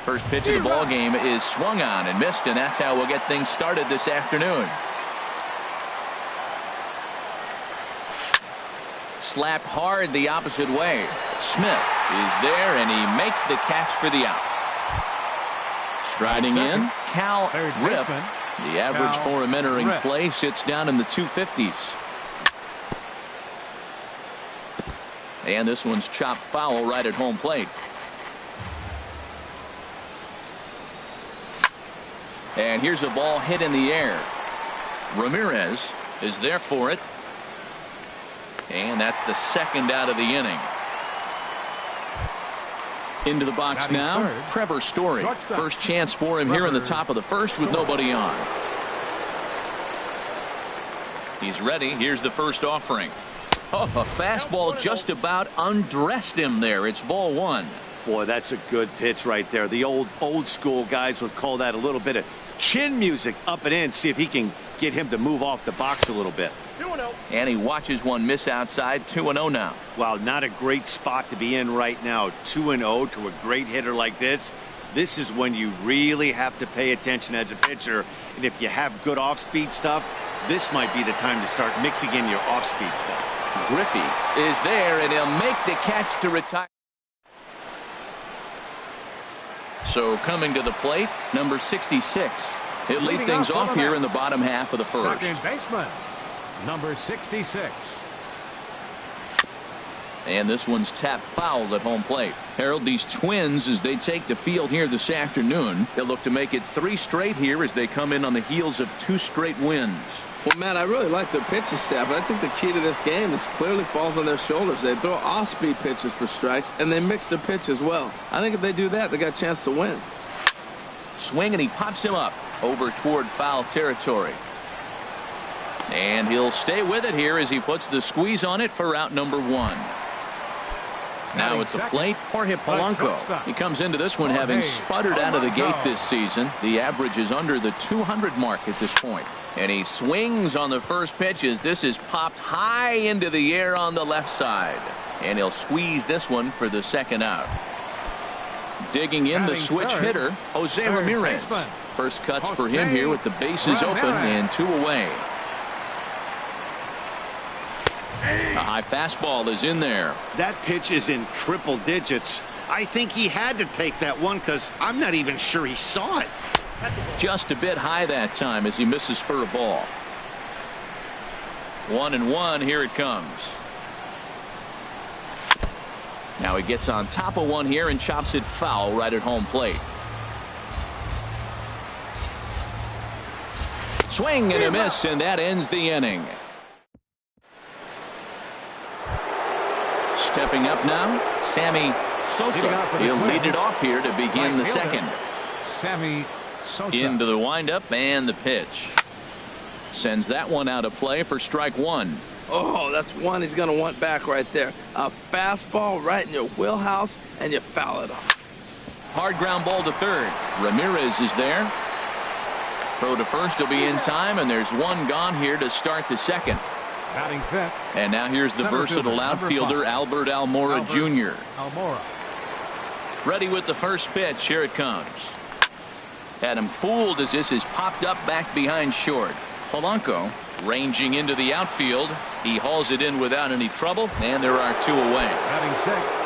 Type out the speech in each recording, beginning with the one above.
First pitch of the ball game is swung on and missed, and that's how we'll get things started this afternoon. Slapped hard the opposite way. Smith is there, and he makes the catch for the out. Striding in, Cal Rip. The average for him entering play sits down in the 250s. And this one's chopped foul right at home plate. And here's a ball hit in the air. Ramirez is there for it. And that's the second out of the inning. Into the box now, Trevor Story. First chance for him here in the top of the first with nobody on. He's ready. Here's the first offering. Oh, a fastball just about undressed him there. It's ball one. Boy, that's a good pitch right there. The old school guys would call that a little bit of chin music up and in. See if he can get him to move off the box a little bit. 2-0. And he watches one miss outside. 2-0 now. Wow, not a great spot to be in right now. 2-0 to a great hitter like this. This is when you really have to pay attention as a pitcher. And if you have good off-speed stuff, this might be the time to start mixing in your off-speed stuff. Griffey is there, and he'll make the catch to retire. So coming to the plate, number 66. He'll lead things off here in the bottom half of the first. Second baseman, number 66. And this one's tapped foul at home plate. Harold, these Twins, as they take the field here this afternoon, they'll look to make it 3 straight here as they come in on the heels of 2 straight wins. Well, Matt, I really like their pitching staff, but I think the key to this game is clearly falls on their shoulders. They throw off-speed pitches for strikes, and they mix the pitch as well. I think if they do that, they got a chance to win. Swing, and he pops him up over toward foul territory. And he'll stay with it here as he puts the squeeze on it for out number 1. Now at the plate, Jorge Polanco. He comes into this one having sputtered out of the gate this season. The average is under the 200 mark at this point. And he swings on the first pitch as this is popped high into the air on the left side. And he'll squeeze this one for the second out. Digging in the switch hitter, Jose Ramirez. First cuts for him here with the bases open and 2 away. A high fastball is in there. That pitch is in triple digits. I think he had to take that one because I'm not even sure he saw it. Just a bit high that time as he misses for a ball. 1-1. Here it comes. Now he gets on top of one here and chops it foul right at home plate. Swing and a miss, and that ends the inning. Stepping up now, Sammy Sosa. He'll lead it off here to begin the second. Sammy Sosa. Into the windup and the pitch. Sends that one out of play for strike 1. Oh, that's one he's going to want back right there. A fastball right in your wheelhouse, and you foul it off. Hard ground ball to third. Ramirez is there. Throw to first will be in time, and there's one gone here to start the second. Batting fifth. And now here's the versatile outfielder, Albert Almora Jr. Ready with the first pitch. Here it comes. Had him fooled as this is popped up back behind short. Polanco ranging into the outfield. He hauls it in without any trouble, and there are 2 away. Batting sixth.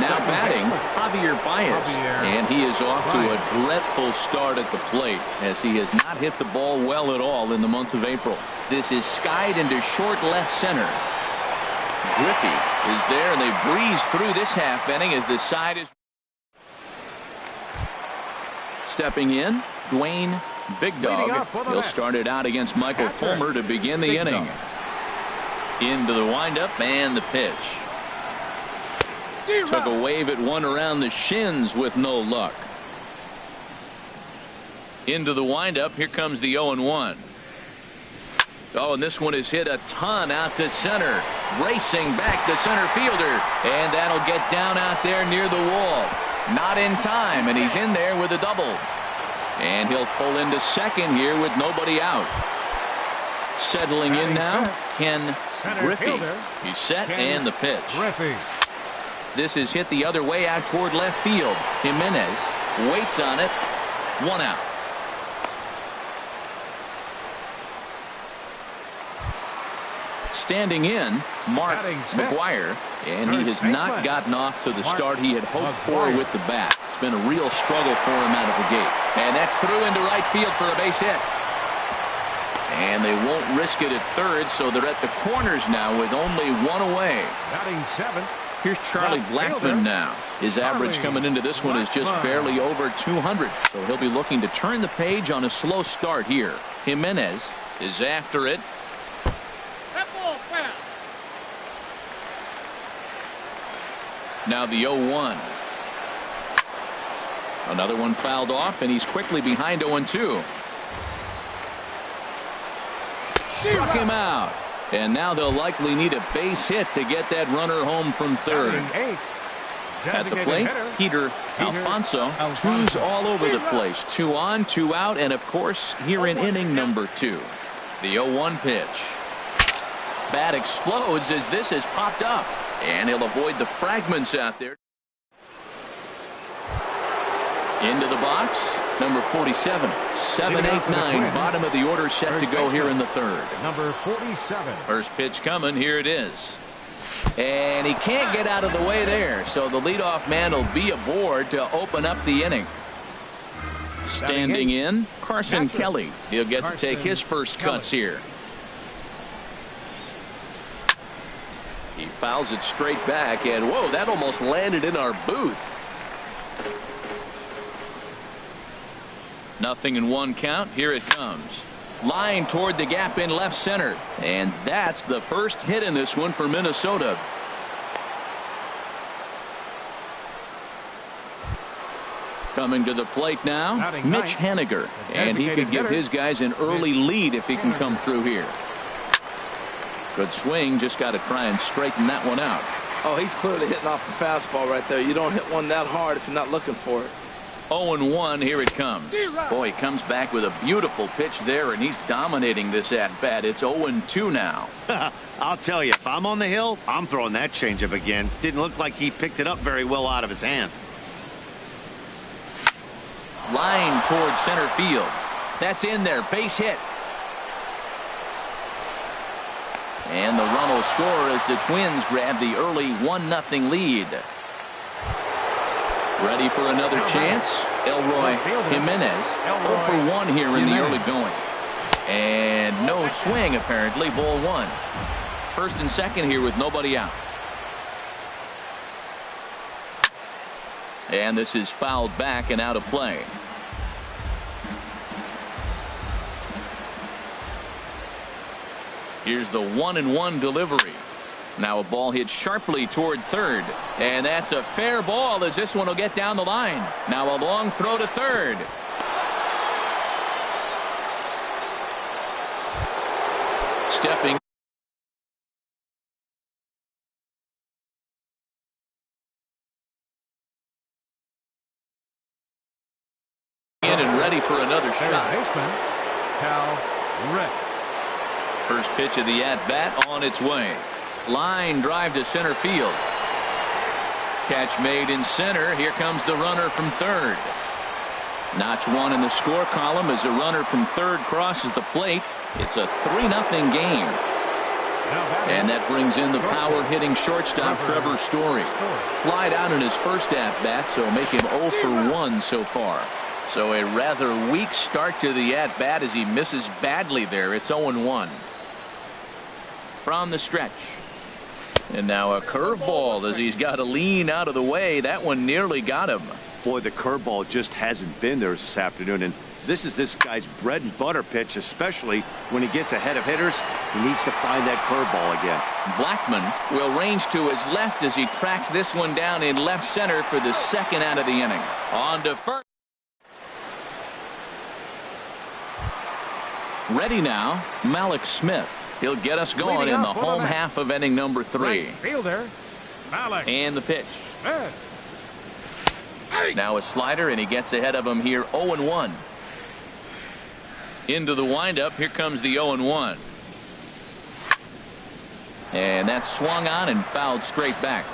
Now batting, Javier Baez, and he is off to a dreadful start at the plate as he has not hit the ball well at all in the month of April. This is skied into short left center. Griffey is there, and they breeze through this half inning as the side is stepping in. Dwayne Big Dog. He'll start it out against Michael Fulmer to begin the inning. Into the windup and the pitch. Took a wave at one around the shins with no luck. Into the windup. Here comes the 0-1. Oh, and this one is hit a ton out to center. Racing back the center fielder. And that'll get down out there near the wall. Not in time, and he's in there with a double. And he'll pull into second here with nobody out. Settling in now, Ken Griffey. He's set, and the pitch. This is hit the other way out toward left field. Jimenez Waits on it. 1 out. Standing in, Mark McGuire, and he has not gotten off to the start he had hoped for with the bat. It's been a real struggle for him out of the gate. And that's through into right field for a base hit. And they won't risk it at third, so they're at the corners now with only 1 away. Batting 7th. Here's Charlie Blackmon now. His average coming into this one is just barely over 200, so he'll be looking to turn the page on a slow start here. Jimenez is after it. Now the 0-1. Another one fouled off, and he's quickly behind 0-2. Struck him out. And now they'll likely need a base hit to get that runner home from third. At the plate, Peter Alfonso. Twos all over the place. 2 on, 2 out, and of course, here in inning number 2. The 0-1 pitch. Bat explodes as this has popped up. And he'll avoid the fragments out there. Into the box, number 47. 7, 8, 9, bottom of the order set to go here in the third. Number 47. First pitch coming, here it is. And he can't get out of the way there, so the leadoff man will be aboard to open up the inning. Standing in, Carson Kelly. He'll get to take his first cuts here. He fouls it straight back, and whoa, that almost landed in our booth. 0-1 count. Here it comes. Line toward the gap in left center, and that's the first hit in this one for Minnesota. Coming to the plate now, Mitch Haniger, and he could give his guys an early lead if he can come through here. Good swing, just got to try and straighten that one out. Oh, he's clearly hitting off the fastball right there. You don't hit one that hard if you're not looking for it. 0-1, here it comes. Boy, he comes back with a beautiful pitch there, and he's dominating this at-bat. It's 0-2 now. I'll tell you, if I'm on the hill, I'm throwing that changeup again. Didn't look like he picked it up very well out of his hand. Line toward center field. That's in there, base hit. And the run will score as the Twins grab the early 1-0 lead. Ready for another chance. Elroy Jimenez 0 for 1 here in the early going. And no swing apparently. Ball 1. First and second here with nobody out. And this is fouled back and out of play. Here's the 1-1 delivery. Now a ball hit sharply toward third. And that's a fair ball as this one will get down the line. Now a long throw to third. Stepping in and ready for another shot. Baseman, Cal Rip. First pitch of the at-bat on its way. Line drive to center field. Catch made in center. Here comes the runner from third. Notch 1 in the score column as a runner from third crosses the plate. It's a 3-0 game. And that brings in the power-hitting shortstop Trevor Story. Flied out in his first at-bat, so make him 0 for 1 so far. So a rather weak start to the at-bat as he misses badly there. It's 0-1. From the stretch. And now a curveball as he's got to lean out of the way. That one nearly got him. Boy, the curveball just hasn't been there this afternoon, and this is this guy's bread and butter pitch, especially when he gets ahead of hitters. He needs to find that curveball again. Blackmon will range to his left as he tracks this one down in left center for the second out of the inning. On to first. Ready now, Malik Smith. He'll get us going in the home half of inning number 3. Fielder, Malik. And the pitch. Now a slider, and he gets ahead of him here. 0-1. Into the windup. Here comes the 0-1. And that's swung on and fouled straight back.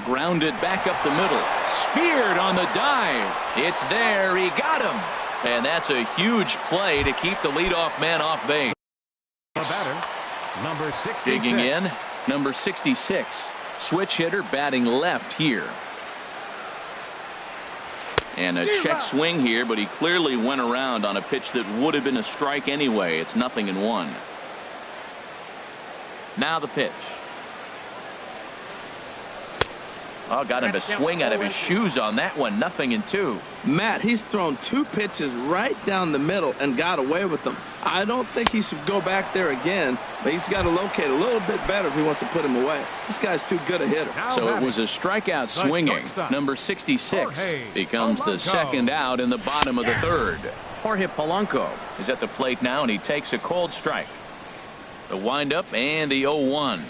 Grounded back up the middle. Speared on the dive. It's there. He got him. And that's a huge play to keep the leadoff man off base. The batter, number 66. Digging in, number 66. Switch hitter batting left here. And a check swing here, but he clearly went around on a pitch that would have been a strike anyway. It's 0-1. Now the pitch. Oh, got him to swing out of his shoes on that one. 0-2. Matt, he's thrown 2 pitches right down the middle and got away with them. I don't think he should go back there again, but he's got to locate a little bit better if he wants to put him away. This guy's too good a hitter. So it was a strikeout swinging. Number 66 becomes the second out in the bottom of the third. Jorge Polanco is at the plate now, and he takes a cold strike. The windup and the 0-1.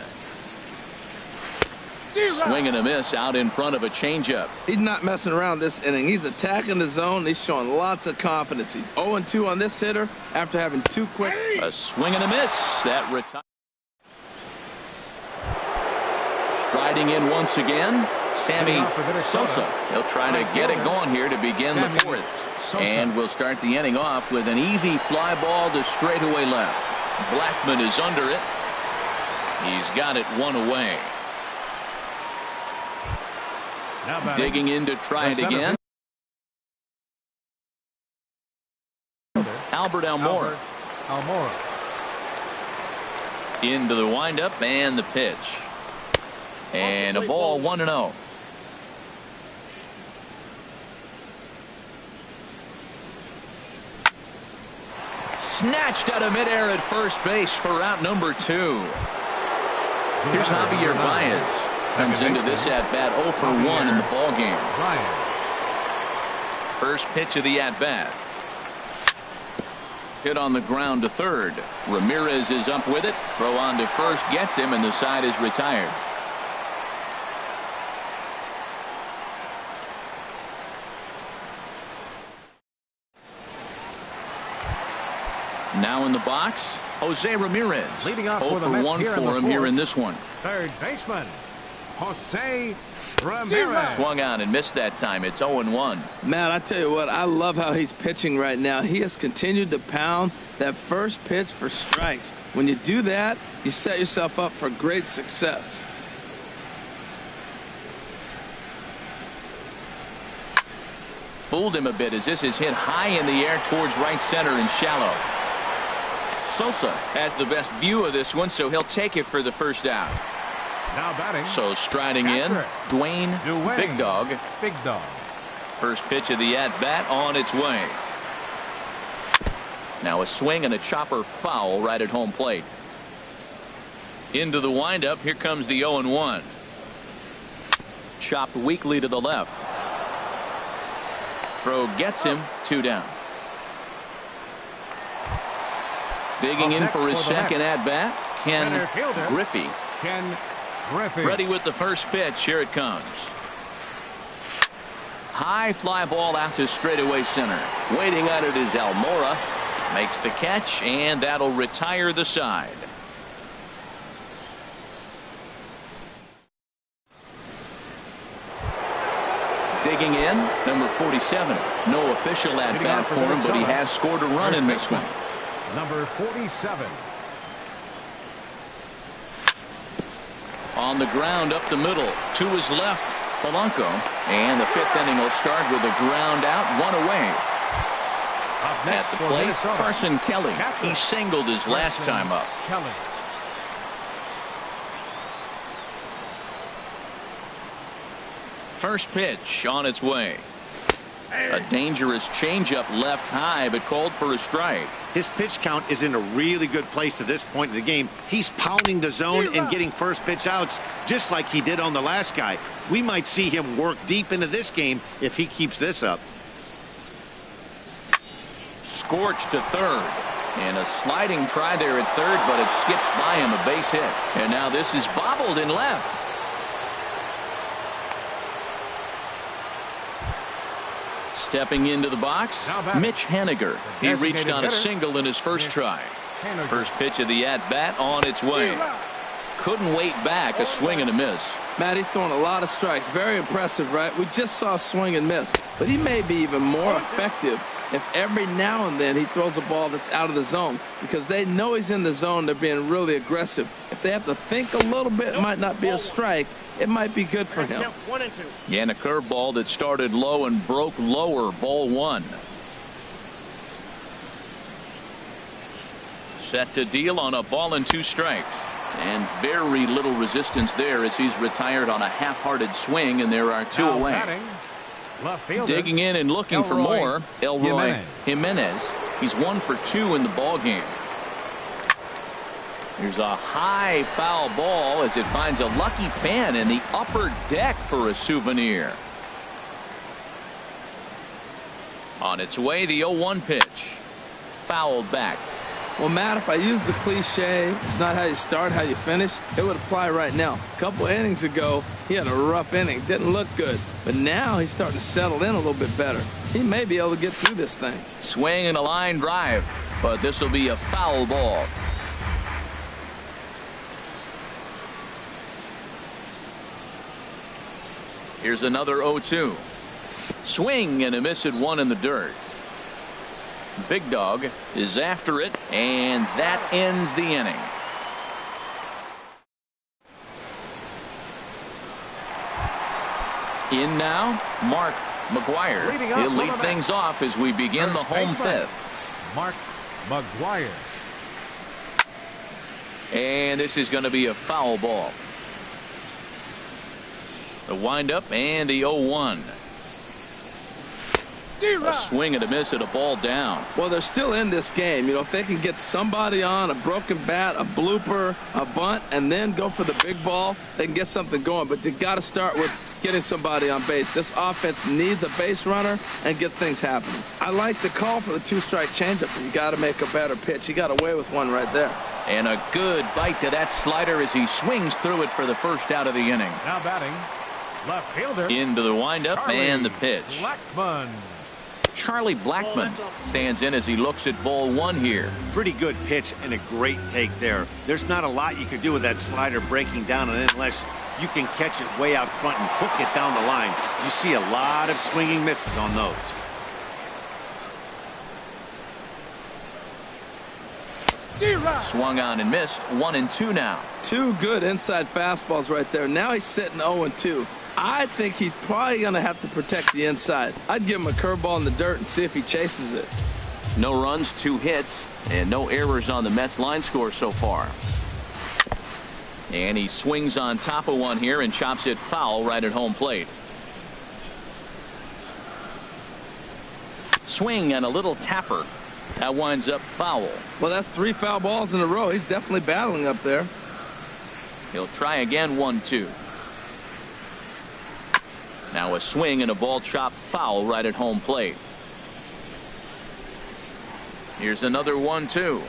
Swing and a miss out in front of a changeup. He's not messing around this inning. He's attacking the zone. He's showing lots of confidence. He's 0-2 on this hitter after having 2 quick. A swing and a miss. That retires. Striding in once again, Sammy Sosa. He'll try to get it going here to begin the 4th. And we'll start the inning off with an easy fly ball to straightaway left. Blackman is under it. He's got it 1 away. Digging in to try it again. Albert Almora. Into the windup and the pitch. And a ball 1-0. Snatched out of midair at first base for out number 2. Here's Javier Baez. Comes into this at-bat 0 for 1 in the ball game. First pitch of the at-bat. Hit on the ground to third. Ramirez is up with it. Throw on to first gets him, and the side is retired. Now in the box, Jose Ramirez. Leading off 0 for 1 for him here in this one. Third baseman, Jose Ramirez. Swung on and missed that time. It's 0-1. Matt, I tell you what, I love how he's pitching right now. He has continued to pound that first pitch for strikes. When you do that, you set yourself up for great success. Fooled him a bit as this is hit high in the air towards right center and shallow. Sosa has the best view of this one, so he'll take it for the first out. Now batting. So striding in, Dwayne Big Dog. First pitch of the at-bat on its way. Now a swing and a chopper foul right at home plate. Into the windup. Here comes the 0-1. Chopped weakly to the left. Throw gets him. 2 down. Digging in for his second at-bat, Ken Griffey. Ready with the first pitch. Here it comes. High fly ball out to straightaway center. Waiting on it is Almora. Makes the catch, and that'll retire the side. Digging in, number 47. No official at-bat for him, but he has scored a run in this one. Number 47. On the ground up the middle. To his left, Polanco. And the 5th inning will start with a ground out, 1 away. At the plate, Carson Kelly. He singled his last time up. First pitch on its way. A dangerous changeup left high, but called for a strike. His pitch count is in a really good place at this point in the game. He's pounding the zone and getting first pitch outs just like he did on the last guy. We might see him work deep into this game if he keeps this up. Scorched to third. And a sliding try there at third, but it skips by him, a base hit. And now this is bobbled in left. Stepping into the box, Mitch Haniger. He reached on a single in his first try. First pitch of the at-bat on its way. couldn't wait back. A swing and a miss. Matt, he's throwing a lot of strikes. Very impressive, right? We just saw a swing and miss. But he may be even more effective if every now and then he throws a ball that's out of the zone, because they know he's in the zone. They're being really aggressive. If they have to think a little bit, it might not be a strike. It might be good for him. 1 and 2. Yeah, and a curveball that started low and broke lower. Ball 1. Set to deal on a ball and 2 strikes. And very little resistance there as he's retired on a half-hearted swing, and there are 2 Now away. batting, left fielder, Digging in and looking for more, Elroy Jimenez. He's 1 for 2 in the ball game. Here's a high foul ball as it finds a lucky fan in the upper deck for a souvenir. On its way, the 0-1 pitch. Fouled back. Well, Matt, if I use the cliche, it's not how you start, how you finish, it would apply right now. A couple innings ago, he had a rough inning. Didn't look good. But now he's starting to settle in a little bit better. He may be able to get through this thing. Swing and a line drive, but this will be a foul ball. Here's another 0-2. Swing and a miss at 1 in the dirt. Big Dog is after it, and that ends the inning. In now, Mark McGuire. He'll lead things off as we begin the home 5th. Mark McGuire. And this is going to be a foul ball. The windup and the 0-1. A swing and a miss at a ball down. Well, they're still in this game. You know, if they can get somebody on, a broken bat, a blooper, a bunt, and then go for the big ball, they can get something going. But they got to start with getting somebody on base. This offense needs a base runner and get things happening. I like the call for the 2-strike changeup, but you got to make a better pitch. He got away with one right there. And a good bite to that slider as he swings through it for the first out of the inning. Now batting, left fielder. Into the windup and the pitch. Blackman. Charlie Blackman stands in as he looks at ball 1 here. Pretty good pitch and a great take there. There's not a lot you could do with that slider breaking down, and unless you can catch it way out front and hook it down the line, you see a lot of swinging misses on those. Swung on and missed. 1 and 2 now. 2 good inside fastballs right there. Now he's sitting 0-2. I think he's probably going to have to protect the inside. I'd give him a curveball in the dirt and see if he chases it. No runs, 2 hits, and no errors on the Mets line score so far. And he swings on top of one here and chops it foul right at home plate. Swing and a little tapper. That winds up foul. Well, that's 3 foul balls in a row. He's definitely battling up there. He'll try again. 1-2. Now a swing and a ball chopped foul right at home plate. Here's another 1-2.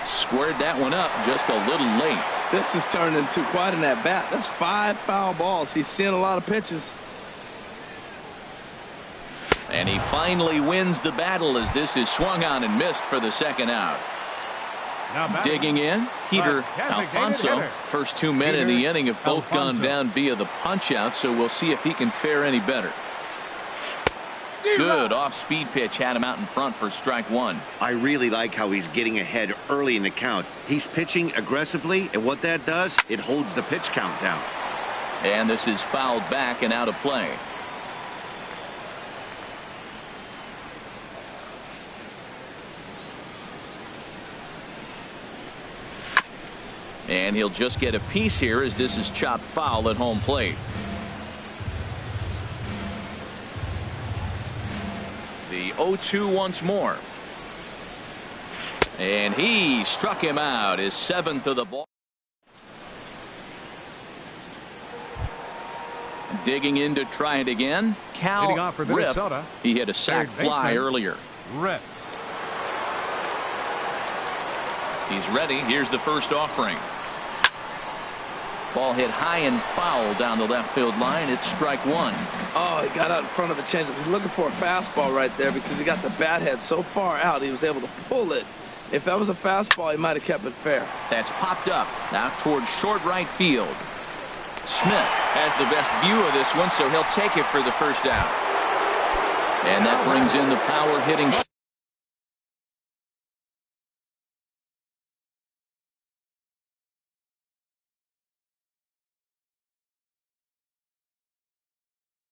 Squared that one up just a little late. This has turned into quite an at-bat. That's 5 foul balls. He's seeing a lot of pitches. And he finally wins the battle as this is swung on and missed for the second out. Digging in, Peter Alfonso. First 2 men in the inning have both gone down via the punch-out, so we'll see if he can fare any better. Good off-speed pitch had him out in front for strike 1. I really like how he's getting ahead early in the count. He's pitching aggressively, and what that does, it holds the pitch count down. And this is fouled back and out of play. And he'll just get a piece here as this is chopped foul at home plate. The 0-2 once more. And he struck him out, his 7th of the ball. Digging in to try it again. Cal Rip. He hit a sac fly earlier. Rip. He's ready. Here's the first offering. Ball hit high and foul down the left field line. It's strike 1. Oh, he got out in front of the changeup. He's looking for a fastball right there because he got the bat head so far out he was able to pull it If that was a fastball, he might have kept it fair. That's popped up out towards short right field. Smith has the best view of this one, so he'll take it for the first out. And that brings in the power hitting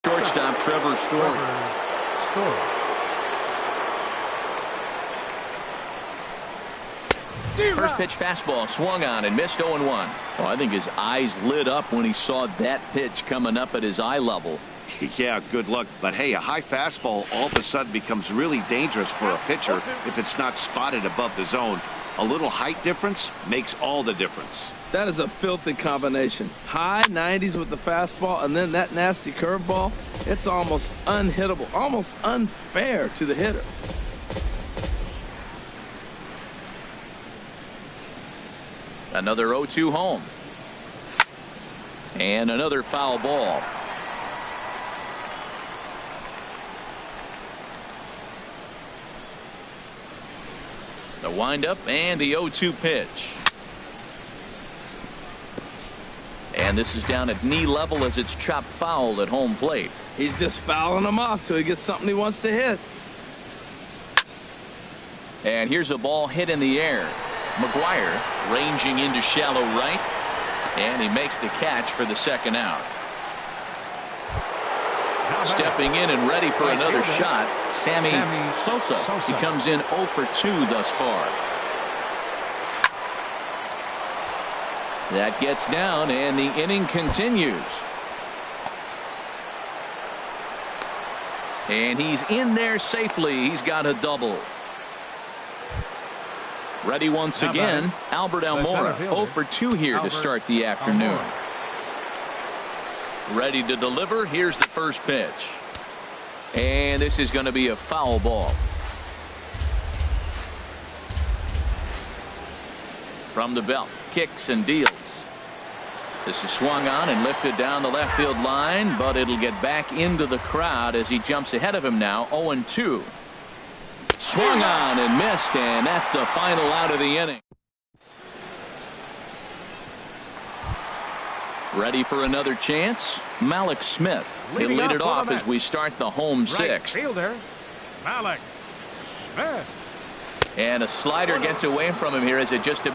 shortstop Trevor Story. First pitch fastball swung on and missed 0-1. Well, I think his eyes lit up when he saw that pitch coming up at his eye level. Yeah, good luck. But hey, a high fastball all of a sudden becomes really dangerous for a pitcher if it's not spotted above the zone. A little height difference makes all the difference. That is a filthy combination. High 90s with the fastball and then that nasty curveball. It's almost unhittable, almost unfair to the hitter. Another 0-2 home. And another foul ball. The windup and the 0-2 pitch. And this is down at knee level as it's chopped foul at home plate. He's just fouling them off till he gets something he wants to hit. And here's a ball hit in the air. McGuire ranging into shallow right, and he makes the catch for the second out. Stepping in and ready for another shot, Sammy Sosa. He comes in 0 for 2 thus far. That gets down, and the inning continues. And he's in there safely. He's got a double. Ready once again, Albert Almora, 0 for 2 here to start the afternoon. Ready to deliver. Here's the first pitch. And this is going to be a foul ball. From the belt, kicks and deals. This is swung on and lifted down the left field line, but it'll get back into the crowd as he jumps ahead of him now, 0-2. Swung on and missed, and that's the final out of the inning. Ready for another chance? Malik Smith. He'll lead it off as we start the home sixth. Fielder, Malik Smith. And a slider gets away from him here as it just...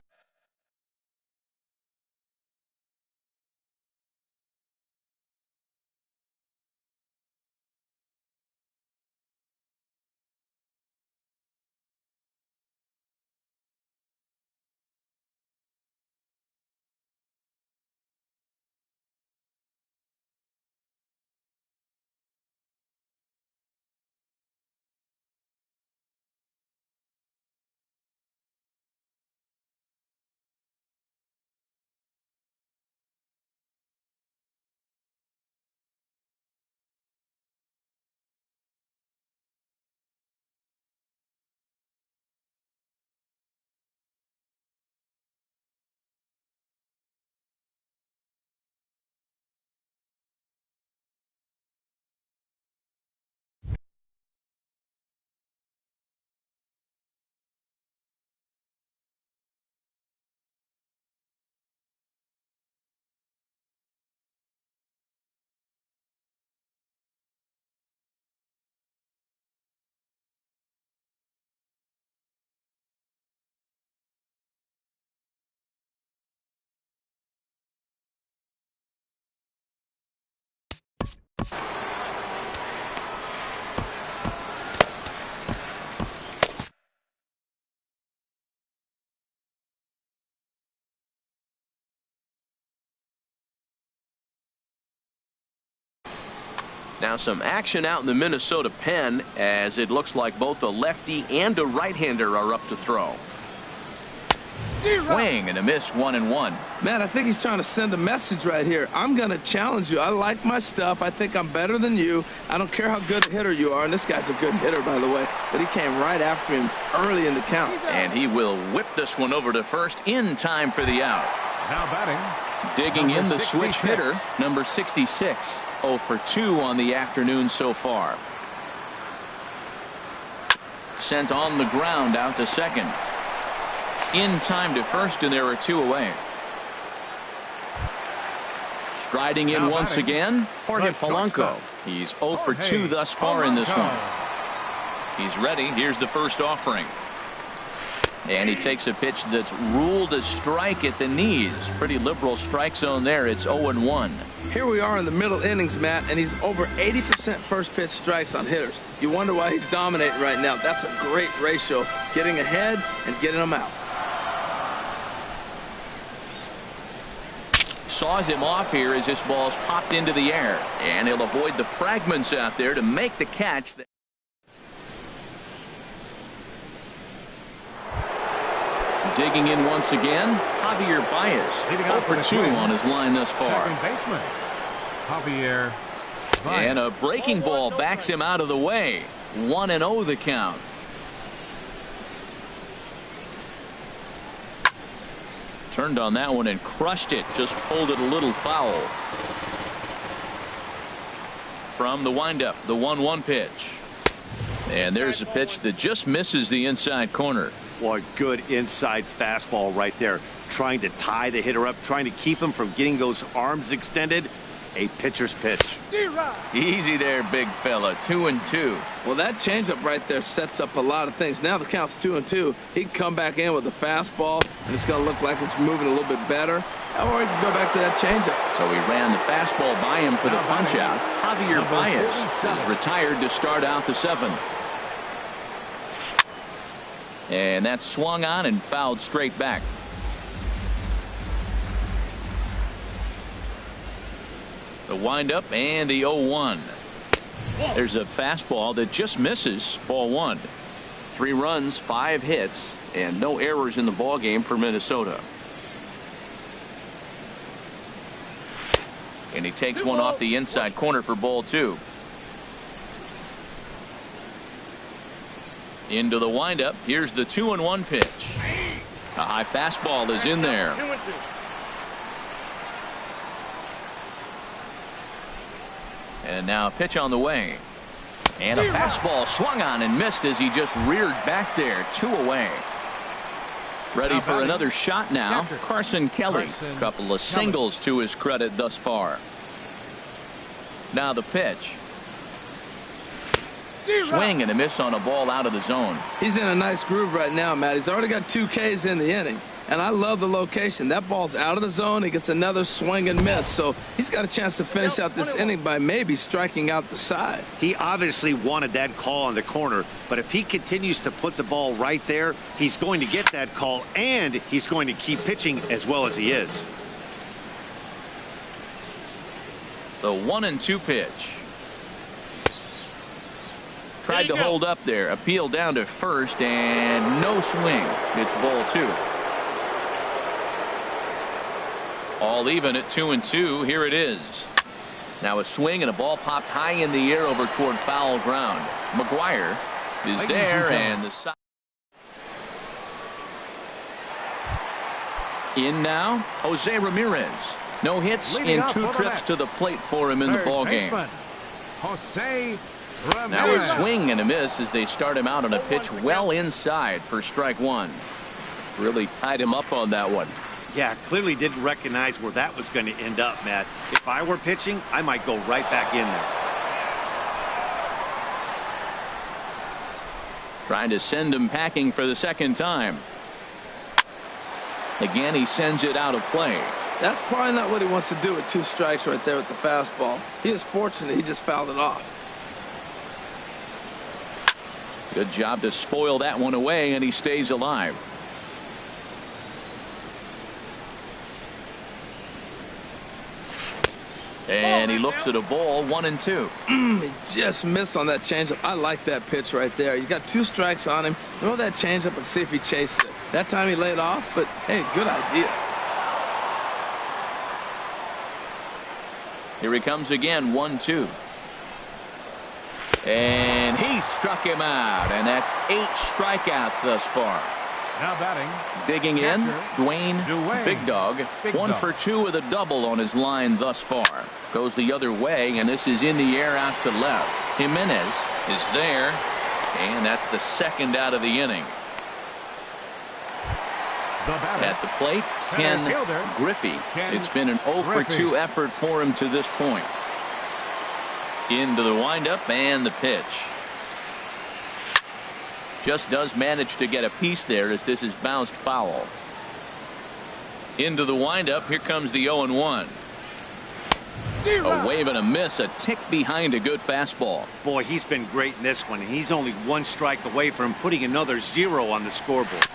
Now some action out in the Minnesota pen as it looks like both a lefty and a right-hander are up to throw. Swing and a miss, 1-1. Man, I think he's trying to send a message right here. I'm going to challenge you. I like my stuff. I think I'm better than you. I don't care how good a hitter you are. And this guy's a good hitter, by the way. But he came right after him early in the count. And he will whip this one over to first in time for the out. Now batting. Digging in the switch hitter, number 66. 0 for 2 on the afternoon so far. Sent on the ground out to second. in time to first, and there are 2 away. Striding in once again, Jorge Polanco. He's 0 for 2 thus far in this one. He's ready. Here's the first offering. And he takes a pitch that's ruled a strike at the knees. Pretty liberal strike zone there. It's 0-1. Here we are in the middle innings, Matt, and he's over 80% first pitch strikes on hitters. You wonder why he's dominating right now. That's a great ratio, getting ahead and getting them out. Saws him off here as this ball's popped into the air. And he'll avoid the fragments out there to make the catch. Digging in once again, Javier Baez. 0 for 2 on his line thus far. Second baseman, Javier Baez. And a breaking ball backs him out of the way. 1-0 the count. Turned on that one and crushed it. Just pulled it a little foul. From the windup, the 1-1 pitch. And there's a pitch that just misses the inside corner. What good inside fastball right there. Trying to tie the hitter up, trying to keep him from getting those arms extended. A pitcher's pitch. Easy there, big fella. 2-2. Well, that changeup right there sets up a lot of things. Now the count's 2-2. He can come back in with a fastball, and it's going to look like it's moving a little bit better. Or he can go back to that changeup. So he ran the fastball by him for the punch out. Javier Baez is retired to start out the 7th. And that's swung on and fouled straight back. The windup and the 0-1. There's a fastball that just misses. Ball 1. 3 runs, 5 hits, and no errors in the ball game for Minnesota. And he takes one off the inside corner for ball 2. Into the windup. Here's the 2-1 pitch. A high fastball is in there. And now a pitch on the way. And a fastball swung on and missed as he just reared back there. 2 away. Ready for another shot now. Carson Kelly. A couple of singles to his credit thus far. Now the pitch. Swing and a miss on a ball out of the zone. He's in a nice groove right now, Matt. He's already got 2 Ks in the inning. And I love the location. That ball's out of the zone. He gets another swing and miss. So he's got a chance to finish out this inning by maybe striking out the side. He obviously wanted that call on the corner, but if he continues to put the ball right there, he's going to get that call, and he's going to keep pitching as well as he is. The 1-2 pitch. Tried to hold up there. Appeal down to first, and no swing. It's ball 2. All even at 2-2. Here it is. Now a swing and a ball popped high in the air over toward foul ground. McGuire is there, and the side. In now, Jose Ramirez. No hits in 2 trips to the plate for him in the ball game. Jose Now a swing and a miss as they start him out on a pitch well inside for strike 1. Really tied him up on that one. Yeah, clearly didn't recognize where that was going to end up, Matt. If I were pitching, I might go right back in there. Trying to send him packing for the 2nd time. Again, he sends it out of play. That's probably not what he wants to do with 2 strikes right there with the fastball. He is fortunate he just fouled it off. Good job to spoil that one away, and he stays alive. And he looks at a ball, 1-2. He just missed on that changeup. I like that pitch right there. You got 2 strikes on him. Throw that changeup and see if he chases it. That time he laid off, but hey, good idea. Here he comes again, 1-2. And he struck him out, and that's 8 strikeouts thus far. Now batting. Digging in, Dwayne Big Dog. 1 for 2 with a double on his line thus far. Goes the other way, and this is in the air out to left. Jimenez is there, and that's the 2nd out of the inning. The batter. At the plate, Ken Center fielder, Griffey. Ken It's been an 0 for 2 Griffey. effort for him to this point. Into the windup and the pitch. Just does manage to get a piece there as this is bounced foul. Into the windup. Here comes the 0-1. A wave and a miss, a tick behind a good fastball. Boy, he's been great in this one, and he's only one strike away from putting another 0 on the scoreboard.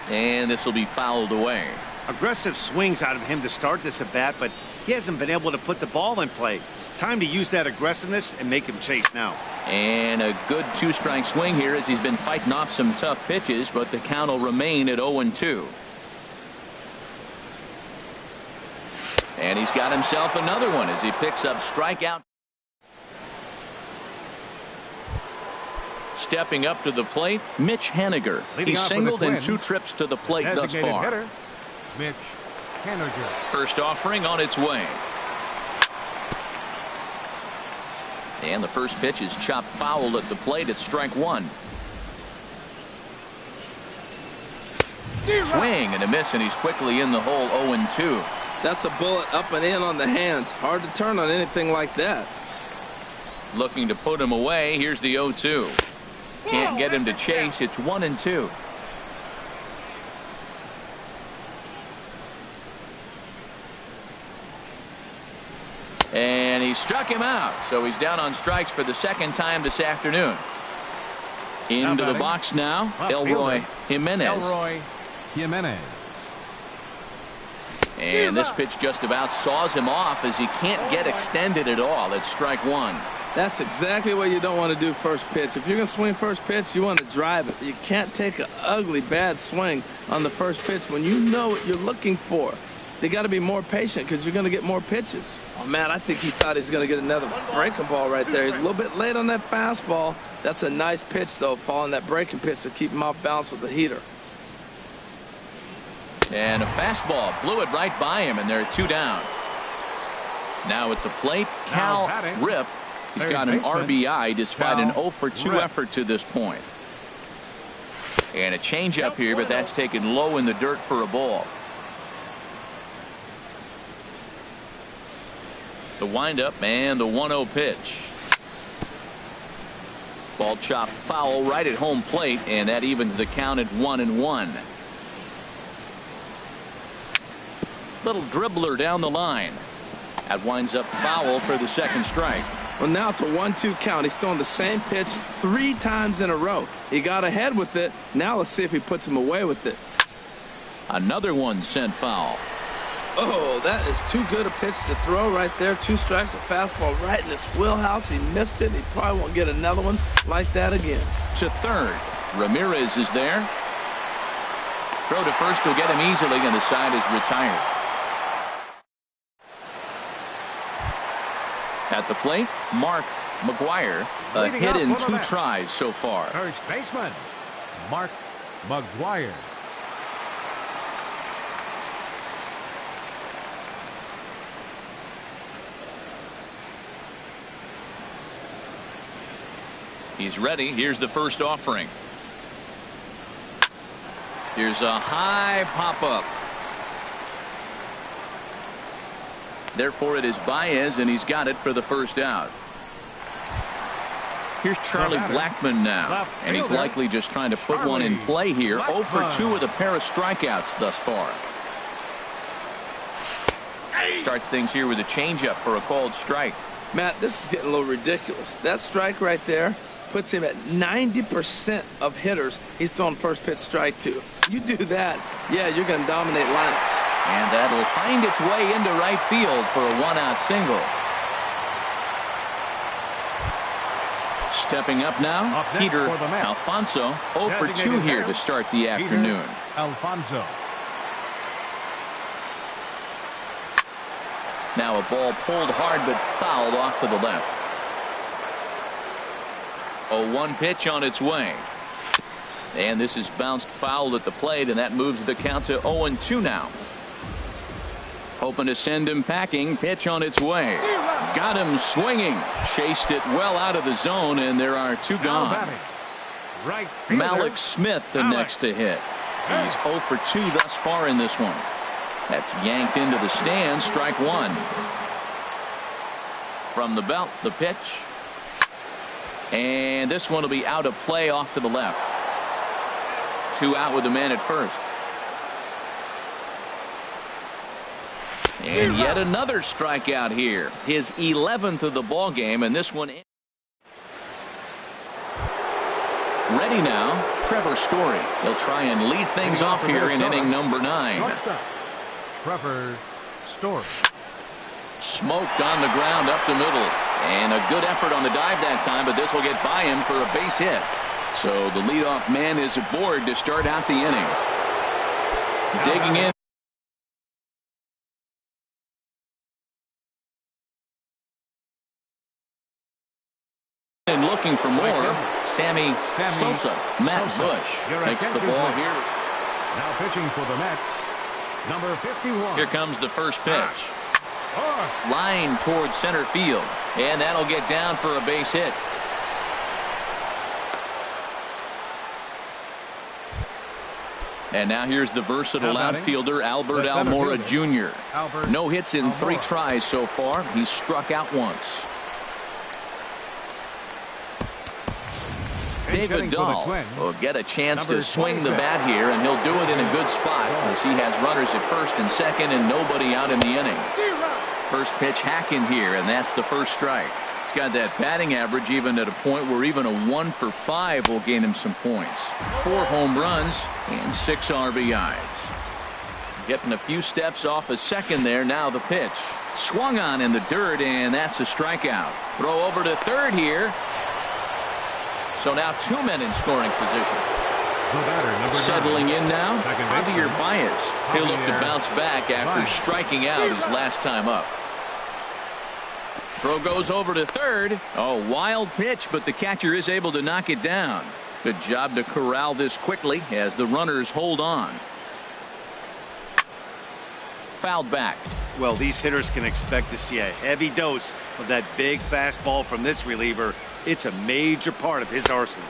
And this will be fouled away. Aggressive swings out of him to start this at bat, but he hasn't been able to put the ball in play. Time to use that aggressiveness and make him chase now. And a good 2-strike swing here as he's been fighting off some tough pitches, but the count will remain at 0-2. And he's got himself another one as he picks up strikeout. Stepping up to the plate, Mitch Haniger. Leading He's off with the singled in Twins, 2 trips to the plate thus Designated far. hitter, Mitch Haniger. First offering on its way. And the first pitch is chopped foul at the plate at strike 1. Swing and a miss, and he's quickly in the hole. 0-2. That's a bullet up and in on the hands. Hard to turn on anything like that. Looking to put him away. Here's the 0-2. Can't get him to chase. It's 1-2. And he struck him out. So he's down on strikes for the second time this afternoon. Into the box now, Elroy Jimenez. Elroy Jimenez. And this pitch just about saws him off as he can't get extended at all. It's strike 1. That's exactly what you don't want to do first pitch. If you're going to swing first pitch, you want to drive it. You can't take an ugly, bad swing on the first pitch when you know what you're looking for. They got to be more patient because you're going to get more pitches. Oh, man, I think he thought he was going to get another breaking ball right there. He's a little bit late on that fastball. That's a nice pitch, though, following that breaking pitch to keep him off balance with the heater. And a fastball blew it right by him, and they're 2 down. Now at the plate, Cal Rip. He's got an RBI despite an 0 for 2 effort to this point. And a changeup here, but that's taken low in the dirt for a ball. The windup and the 1-0 pitch. Ball chopped foul right at home plate, and that evens the count at 1-1. Little dribbler down the line. That winds up foul for the second strike. Well, now it's a 1-2 count. He's throwing the same pitch 3 times in a row. He got ahead with it. Now let's see if he puts him away with it. Another one sent foul. Oh, that is too good a pitch to throw right there. 2 strikes, a fastball right in his wheelhouse. He missed it. He probably won't get another one like that again. To third. Ramirez is there. Throw to first will get him easily, and the side is retired. At the plate, Mark McGuire, a hit in 2 tries so far. First baseman, Mark McGuire. He's ready. Here's the first offering. Here's a high pop-up. Therefore, it is Baez, and he's got it for the first out. Here's Charlie Blackmon now, and he's likely just trying to put one in play here. 0 for 2 with a pair of strikeouts thus far. Starts things here with a changeup for a called strike. Matt, this is getting a little ridiculous. That strike right there puts him at 90% of hitters he's throwing first pitch strike to. You do that, yeah, you're going to dominate lineups. And that'll find its way into right field for a 1-out single. Stepping up now, Peter Alfonso. 0 for 2 here to start the afternoon. Alfonso. Now a ball pulled hard but fouled off to the left. 0-1 pitch on its way. And this is bounced foul at the plate, and that moves the count to 0-2 now. Hoping to send him packing. Pitch on its way. Got him swinging. Chased it well out of the zone, and there are 2 gone. Right Malik Smith the next to hit. He's 0 for 2 thus far in this one. That's yanked into the stands, strike one. From the belt, the pitch. And this one will be out of play off to the left. 2 out with the man at first. And yet another strikeout here. His 11th of the ball game, and this one. Ready now, Trevor Story. He'll try and lead things off here in inning number 9. Trevor Story. Smoked on the ground up the middle. And a good effort on the dive that time, but this will get by him for a base hit. So the leadoff man is aboard to start out the inning. Digging in. And looking for more, Sammy Sosa. Matt Bush makes the ball here. Now pitching for the Mets, number 51. Here comes the first pitch. Line towards center field, and that'll get down for a base hit. And now here's the versatile outfielder Albert Almora Jr. No hits in 3 tries so far. He's struck out once. David Dahl will get a chance to swing the bat here, and he'll do it in a good spot as he has runners at first and second and nobody out in the inning. First pitch hacking here, and that's the first strike. He's got that batting average even at a point where even a 1 for 5 will gain him some points. 4 home runs and 6 RBIs. Getting a few steps off a second there. Now the pitch. Swung on in the dirt, and that's a strikeout. Throw over to third here. So now 2 men in scoring position. Settling in now, Javier Baez. He'll look to bounce back after striking out his last time up. Throw goes over to third. Oh, wild pitch, but the catcher is able to knock it down. Good job to corral this quickly as the runners hold on. Fouled back. Well, these hitters can expect to see a heavy dose of that big fastball from this reliever. It's a major part of his arsenal.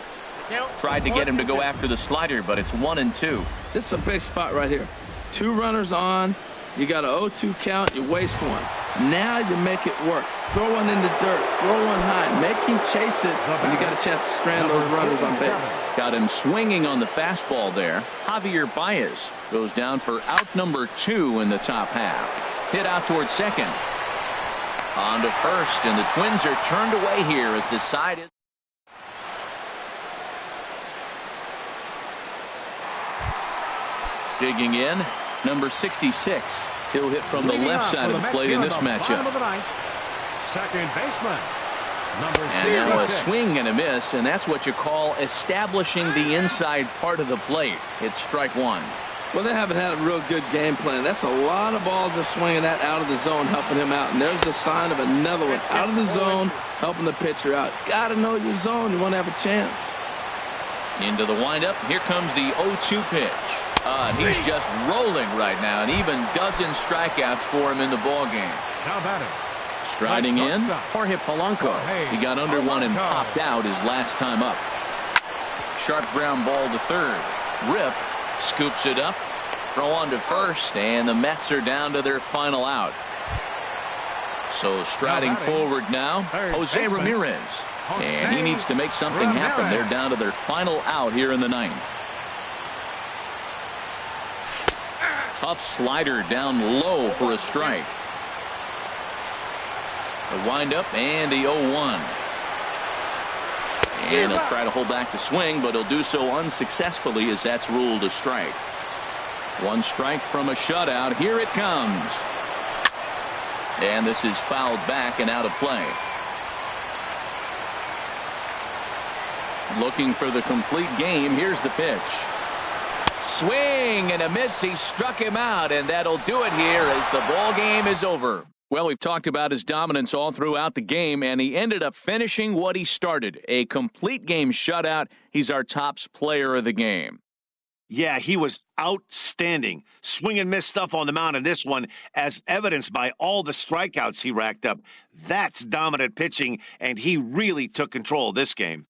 Tried to get him to go after the slider, but it's 1-2. This is a big spot right here. 2 runners on. You got an 0-2 count. You waste one. Now you make it work. Throw one in the dirt. Throw one high. Make him chase it. And you got a chance to strand those runners on base. Got him swinging on the fastball there. Javier Baez goes down for out number 2 in the top half. Hit out towards second. On to first, and the Twins are turned away here as the side is. Digging in, number 66. He'll hit from the left side of the plate in this matchup. Second baseman, number 66. And now a swing and a miss, and that's what you call establishing the inside part of the plate. It's strike one. Well, they haven't had a real good game plan. That's a lot of balls they're swinging at out of the zone, helping him out. And there's the sign of another one out of the zone, helping the pitcher out. Got to know your zone. You want to have a chance. Into the windup. Here comes the 0-2 pitch. He's just rolling right now, and even dozen strikeouts for him in the ball game. Now batting. Striding in, Jorge Polanco. He got under one and popped out his last time up. Sharp ground ball to third. Rip scoops it up. Throw on to first, and the Mets are down to their final out. So striding forward now, Jose Ramirez. And he needs to make something happen. They're down to their final out here in the ninth. Tough slider down low for a strike. The windup and the 0-1. And he'll try to hold back the swing, but he'll do so unsuccessfully as that's ruled a strike. 1 strike from a shutout. Here it comes. And this is fouled back and out of play. Looking for the complete game. Here's the pitch. Swing and a miss. He struck him out, and that'll do it here as the ball game is over. Well, we've talked about his dominance all throughout the game, and he ended up finishing what he started. A complete game shutout. He's our tops player of the game. Yeah, he was outstanding. Swing and miss stuff on the mound in this one, as evidenced by all the strikeouts he racked up. That's dominant pitching, and he really took control of this game.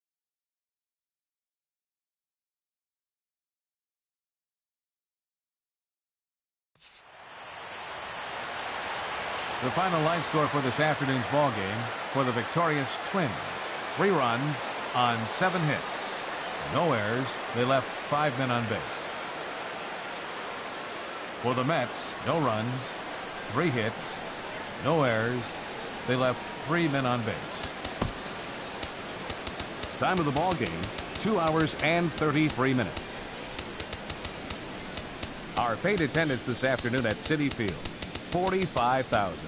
The final line score for this afternoon's ball game for the victorious Twins. 3 runs on 7 hits. No errors. They left 5 men on base. For the Mets, no runs, 3 hits, no errors. They left 3 men on base. Time of the ball game, 2 hours and 33 minutes. Our paid attendance this afternoon at Citi Field, 45,000.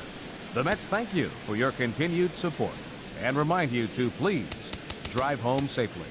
The Mets thank you for your continued support and remind you to please drive home safely.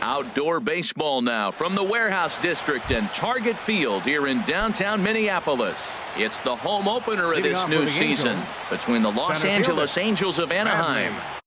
Outdoor baseball now from the Warehouse District and Target Field here in downtown Minneapolis. It's the home opener of Leading this off new for the season Angels, between the Los center Angeles fielder, Angels of Anaheim Bradley.